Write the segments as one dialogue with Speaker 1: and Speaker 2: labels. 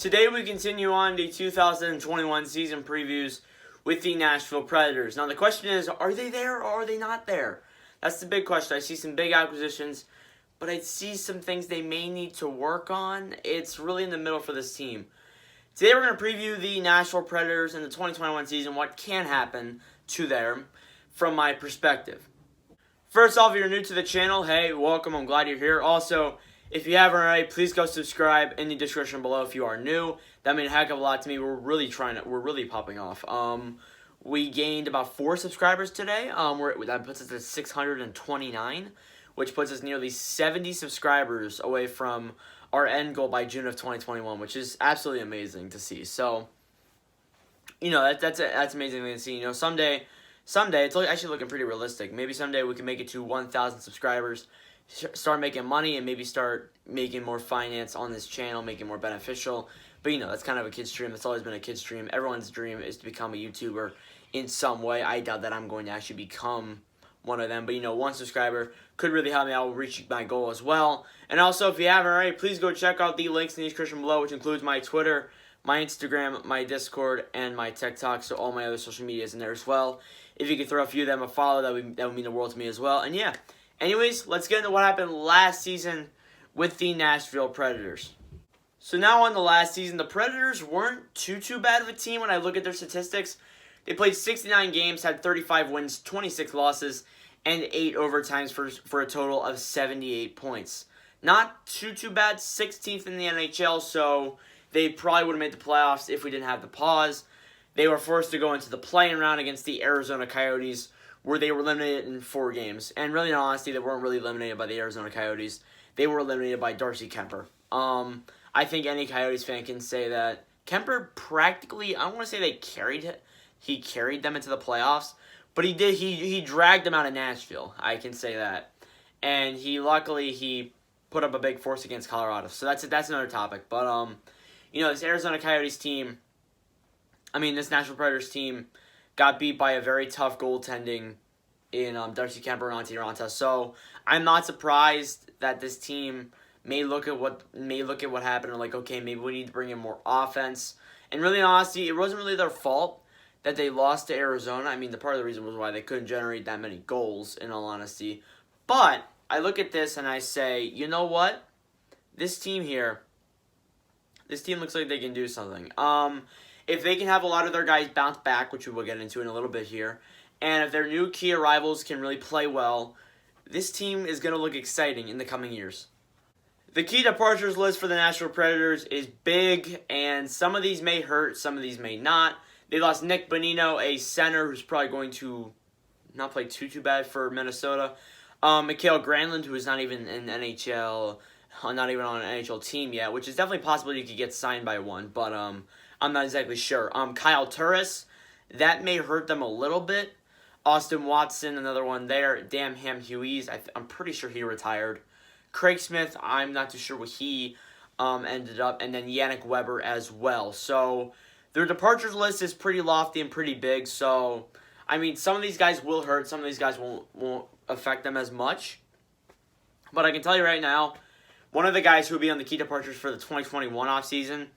Speaker 1: Today we continue on the 2021 season previews with the Nashville Predators. Now the question is, are they there or are they not there? That's the big question. I see some big acquisitions, but I see some things they may need to work on. It's really in the middle for this team. Today we're going to preview the Nashville Predators in the 2021 season, what can happen to them from my perspective. First off, if you're new to the channel, hey, welcome. I'm glad you're here. Also, if you haven't already, please go subscribe in the description below if you are new. That means a heck of a lot to me. We're really popping off. We gained about 4 subscribers today. That puts us at 629, which puts us nearly 70 subscribers away from our end goal by June of 2021, which is absolutely amazing to see. So, that's amazing to see. Someday it's actually looking pretty realistic. Maybe someday we can make it to 1,000 subscribers, start making money, and maybe start making more finance on this channel, make it more beneficial. But, that's kind of a kid's dream. That's always been a kid's dream. Everyone's dream is to become a YouTuber in some way. I doubt that I'm going to actually become one of them. But, 1 subscriber could really help me out reach my goal as well. And also, if you haven't already, please go check out the links in the description below, which includes my Twitter, my Instagram, my Discord, and my TikTok. So all my other social media is in there as well. If you could throw a few of them a follow, that would mean the world to me as well. And yeah, anyways, let's get into what happened last season with the Nashville Predators. So now on the last season, the Predators weren't too bad of a team when I look at their statistics. They played 69 games, had 35 wins, 26 losses, and 8 overtimes for a total of 78 points. Not too bad, 16th in the NHL, so they probably would have made the playoffs if we didn't have the pause. They were forced to go into the play-in round against the Arizona Coyotes, where they were eliminated in 4 games. And really, in all honesty, they weren't really eliminated by the Arizona Coyotes. They were eliminated by Darcy Kuemper. I think any Coyotes fan can say that Kuemper practically, I don't want to say he carried them into the playoffs, but he did. He dragged them out of Nashville. I can say that. And luckily he put up a big force against Colorado. So that's another topic. But this Arizona Coyotes team, this Nashville Predators team got beat by a very tough goaltending in Darcy Kuemper and Antti Raanta. So I'm not surprised that this team may look at what happened and like, okay, maybe we need to bring in more offense. And really, honestly, it wasn't really their fault that they lost to Arizona. The part of the reason was why they couldn't generate that many goals, in all honesty. But I look at this and I say, you know what? This team looks like they can do something. If they can have a lot of their guys bounce back, which we will get into in a little bit here, and if their new key arrivals can really play well, this team is going to look exciting in the coming years. The key departures list for the Nashville Predators is big, and some of these may hurt, some of these may not. They lost Nick Bonino, a center who's probably going to not play too bad for Minnesota. Mikael Granlund, who is not even in NHL, not even on an NHL team yet, which is definitely possible he could get signed by one, but I'm not exactly sure. Kyle Turris, that may hurt them a little bit. Austin Watson, another one there. Dan Hughes, I'm pretty sure he retired. Craig Smith, I'm not too sure what he ended up. And then Yannick Weber as well. So their departures list is pretty lofty and pretty big. So, some of these guys will hurt. Some of these guys won't affect them as much. But I can tell you right now, one of the guys who will be on the key departures for the 2021 offseason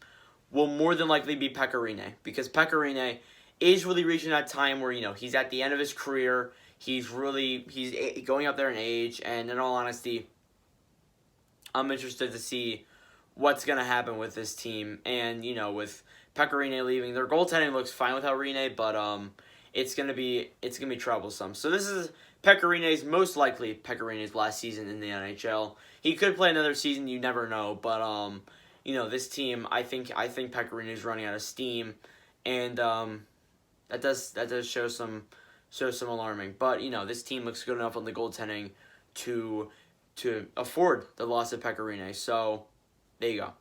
Speaker 1: will more than likely be Pekka Rinne, because Pekka Rinne is really reaching that time where, he's at the end of his career. He's going up there in age, and in all honesty, I'm interested to see what's going to happen with this team. And, with Pekka Rinne leaving, their goaltending looks fine without Rinne, but it's going to be troublesome. So this is most likely Pekka Rinne's last season in the NHL. He could play another season, you never know, but this team, I think Pekka Rinne is running out of steam, and that does show some alarming. But this team looks good enough on the goaltending to afford the loss of Pekka Rinne. So there you go.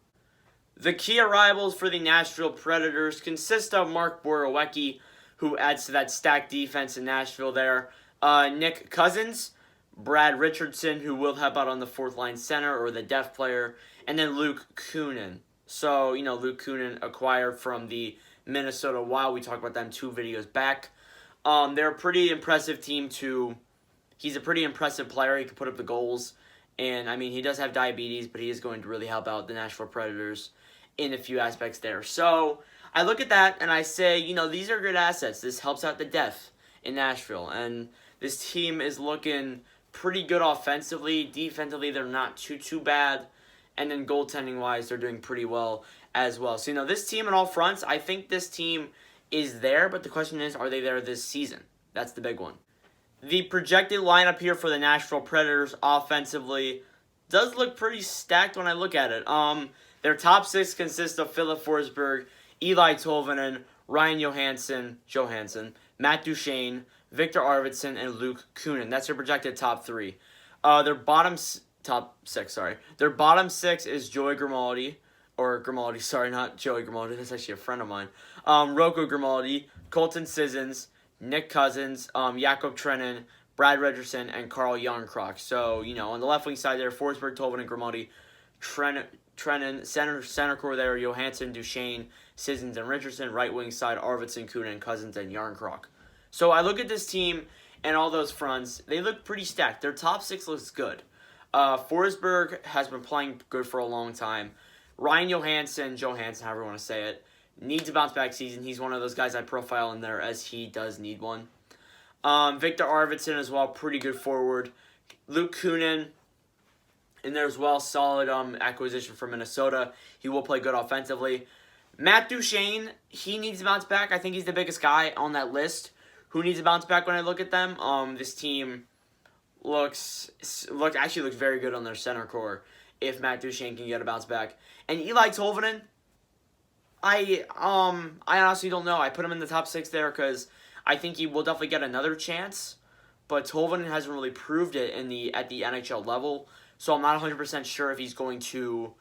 Speaker 1: The key arrivals for the Nashville Predators consist of Mark Borowiecki, who adds to that stacked defense in Nashville there. Nick Cousins, Brad Richardson, who will help out on the 4th line center or the depth player, and then Luke Kunin. So, Luke Kunin acquired from the Minnesota Wild. We talked about them 2 videos back. They're a pretty impressive team too. He's a pretty impressive player. He can put up the goals. And, he does have diabetes, but he is going to really help out the Nashville Predators. in a few aspects there. So I look at that and I say, these are good assets. This helps out the depth in Nashville. And this team is looking pretty good offensively. Defensively, they're not too bad. And then goaltending-wise, they're doing pretty well as well. So, this team on all fronts, I think this team is there. But the question is, are they there this season? That's the big one. The projected lineup here for the Nashville Predators offensively does look pretty stacked when I look at it. Their top six consists of Philip Forsberg, Eli Tolvanen, Ryan Johansson, Matt Duchene, Victor Arvidsson, and Luke Kunin. That's their projected top three. Their top six. Their bottom six is Joey Grimaldi, not Joey Grimaldi. That's actually a friend of mine. Rocco Grimaldi, Colton Sissons, Nick Cousins, Jakob Trenin, Brad Richardson, and Carl Jarnkrok. So, on the left wing side there, Forsberg, Tolvanen, Grimaldi, Trenin, center core there, Johansson, Duchene, Sissons, and Richardson. Right wing side, Arvidsson, Kunin, Cousins, and Jarnkrok. So I look at this team and all those fronts. They look pretty stacked. Their top six looks good. Forsberg has been playing good for a long time. Ryan Johansson, however you want to say it, needs a bounce back season. He's one of those guys I profile in there as he does need one. Victor Arvidsson as well, pretty good forward. Luke Kunin in there as well, solid acquisition from Minnesota. He will play good offensively. Matt Duchene, he needs to bounce back. I think he's the biggest guy on that list who needs to bounce back when I look at them. This team looks very good on their center core if Matt Duchene can get a bounce back. And Eli Tolvanen, I honestly don't know. I put him in the top six there because I think he will definitely get another chance. But Tolvanen hasn't really proved it at the NHL level. So I'm not 100% sure if he's going to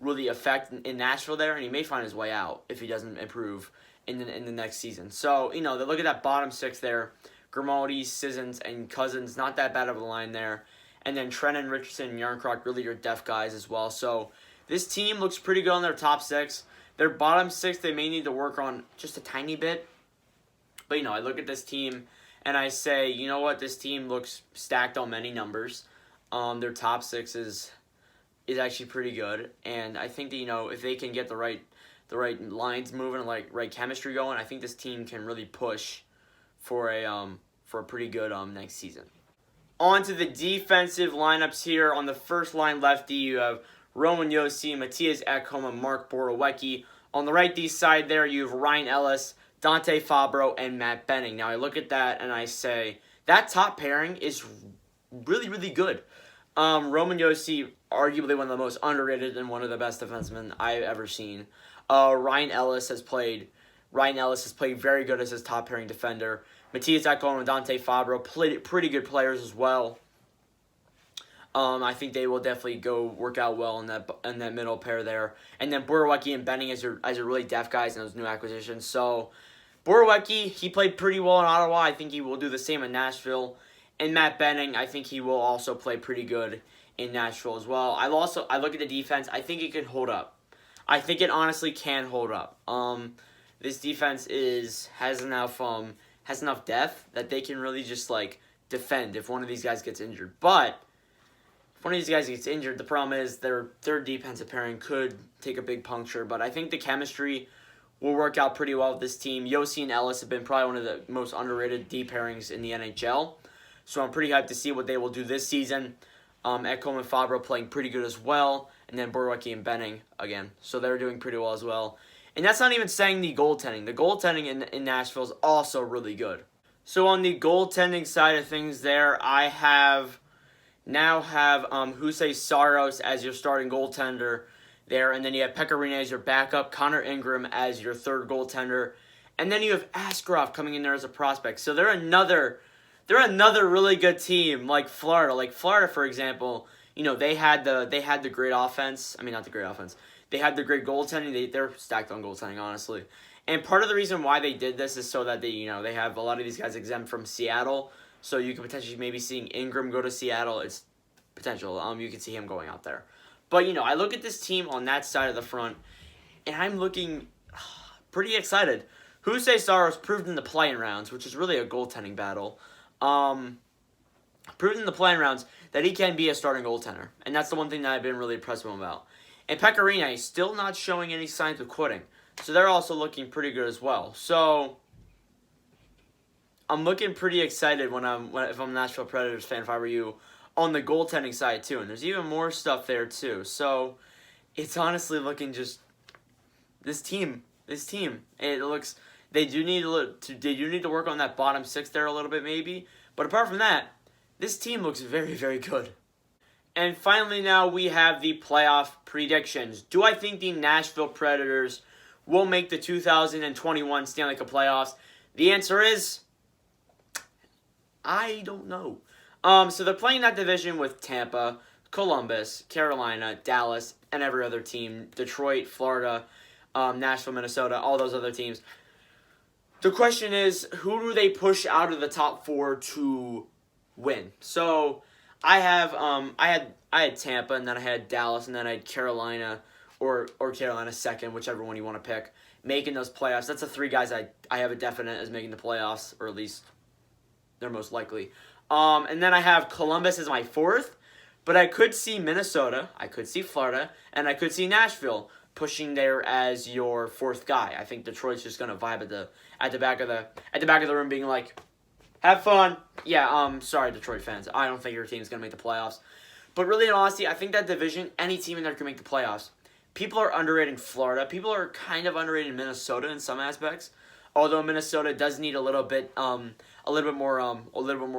Speaker 1: really affect in Nashville there. And he may find his way out if he doesn't improve in the next season. So, they look at that bottom six there. Grimaldi, Sissons, and Cousins, not that bad of a line there. And then Trenin, Richardson, and Jarnkrok, really your depth guys as well. So this team looks pretty good on their top six. Their bottom six, they may need to work on just a tiny bit. But, I look at this team and I say, you know what? This team looks stacked on many numbers. Their top six is actually pretty good. And I think that, if they can get the right lines moving, right chemistry going, I think this team can really push for a pretty good next season. On to the defensive lineups here. On the first line lefty, you have Roman Josi, Matthias Ekholm, and Mark Borowiecki. On the right D side there, you have Ryan Ellis, Dante Fabro, and Matt Benning. Now I look at that and I say that top pairing is really, really good. Roman Josi, arguably one of the most underrated and one of the best defensemen I've ever seen. Ryan Ellis has played very good as his top pairing defender. Matthias Ekholm and Dante Fabro played pretty good players as well. I think they will definitely go work out well in that middle pair there. And then Borowiecki and Benning as your really depth guys in those new acquisitions. So Borowiecki, he played pretty well in Ottawa. I think he will do the same in Nashville. And Matt Benning, I think he will also play pretty good in Nashville as well. I look at the defense. I think it can hold up. I think it honestly can hold up. This defense has enough depth that they can really just defend if one of these guys gets injured. But if one of these guys gets injured, the problem is their third defensive pairing could take a big puncture. But I think the chemistry will work out pretty well with this team. Josi and Ellis have been probably one of the most underrated D pairings in the NHL. So I'm pretty hyped to see what they will do this season. Ekholm and Fabro playing pretty good as well. And then Borowiecki and Benning again. So they're doing pretty well as well. And that's not even saying the goaltending. The goaltending in Nashville is also really good. So on the goaltending side of things there, I now have Jose Saros as your starting goaltender there. And then you have Pekka Rinne as your backup, Connor Ingram as your third goaltender. And then you have Askarov coming in there as a prospect. So they're another really good team like Florida. Like Florida, for example, they had the great offense. I mean, not the great offense. They had the great goaltending. They're stacked on goaltending, honestly. And part of the reason why they did this is so that they have a lot of these guys exempt from Seattle. So you could potentially maybe seeing Ingram go to Seattle. It's potential. You can see him going out there. But, I look at this team on that side of the front, and I'm looking pretty excited. Jose Saros proved in the play-in rounds, which is really a goaltending battle, proved in the play-in rounds that he can be a starting goaltender. And that's the one thing that I've been really impressed with him about. And Pecorine still not showing any signs of quitting. So they're also looking pretty good as well. So I'm looking pretty excited if I'm a Nashville Predators fan, if I were you, on the goaltending side too. And there's even more stuff there too. So it's honestly looking just this team. It looks they do need to work on that bottom six there a little bit maybe. But apart from that, this team looks very, very good. And finally now we have the playoff predictions. Do I think the Nashville Predators will make the 2021 Stanley Cup playoffs? The answer is I don't know. So they're playing that division with Tampa, Columbus, Carolina, Dallas, and every other team. Detroit, Florida, Nashville, Minnesota, all those other teams. The question is, who do they push out of the top four to win? So I had Tampa, and then I had Dallas, and then I had Carolina, or Carolina second, whichever one you want to pick, making those playoffs. That's the three guys I have a definite as making the playoffs, or at least they're most likely. And then I have Columbus as my fourth, but I could see Minnesota, I could see Florida, and I could see Nashville pushing there as your fourth guy. I think Detroit's just gonna vibe at the back of the room, being like, have fun. Yeah, sorry, Detroit fans. I don't think your team's going to make the playoffs. But really, in honesty, I think that division, any team in there can make the playoffs. People are underrating Florida. People are kind of underrating Minnesota in some aspects. Although Minnesota does need a little bit more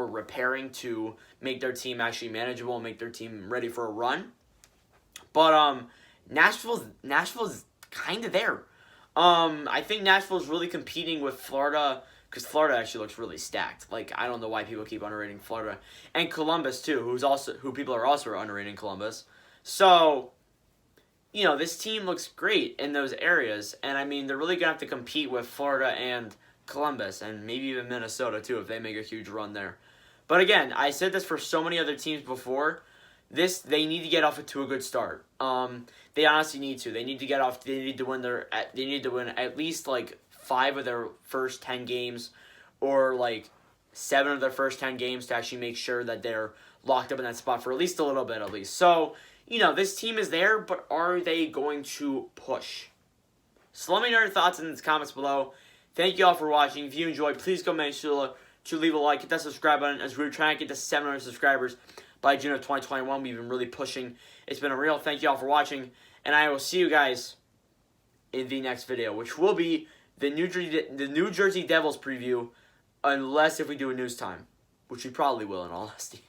Speaker 1: repairing to make their team actually manageable and make their team ready for a run. But Nashville's kind of there. I think Nashville's really competing with Florida, because Florida actually looks really stacked. Like, I don't know why people keep underrating Florida. And Columbus, too, who people are also underrating Columbus. So, this team looks great in those areas. And, I mean, they're really going to have to compete with Florida and Columbus, and maybe even Minnesota, too, if they make a huge run there. But, again, I said this for so many other teams before. They need to get off to a good start. They honestly need to. They need to win at least, 5 of their first 10 games, or 7 of their first 10 games, to actually make sure that they're locked up in that spot for at least a little bit, at least. So, this team is there, but are they going to push? So let me know your thoughts in the comments below. Thank you all for watching. If you enjoyed, please go make sure to leave a like, hit that subscribe button, as we're trying to get to 700 subscribers by June of 2021. We've been really pushing. It's been a real thank you all for watching, and I will see you guys in the next video, which will be the New Jersey Devils preview, unless if we do a news time, which we probably will in all honesty.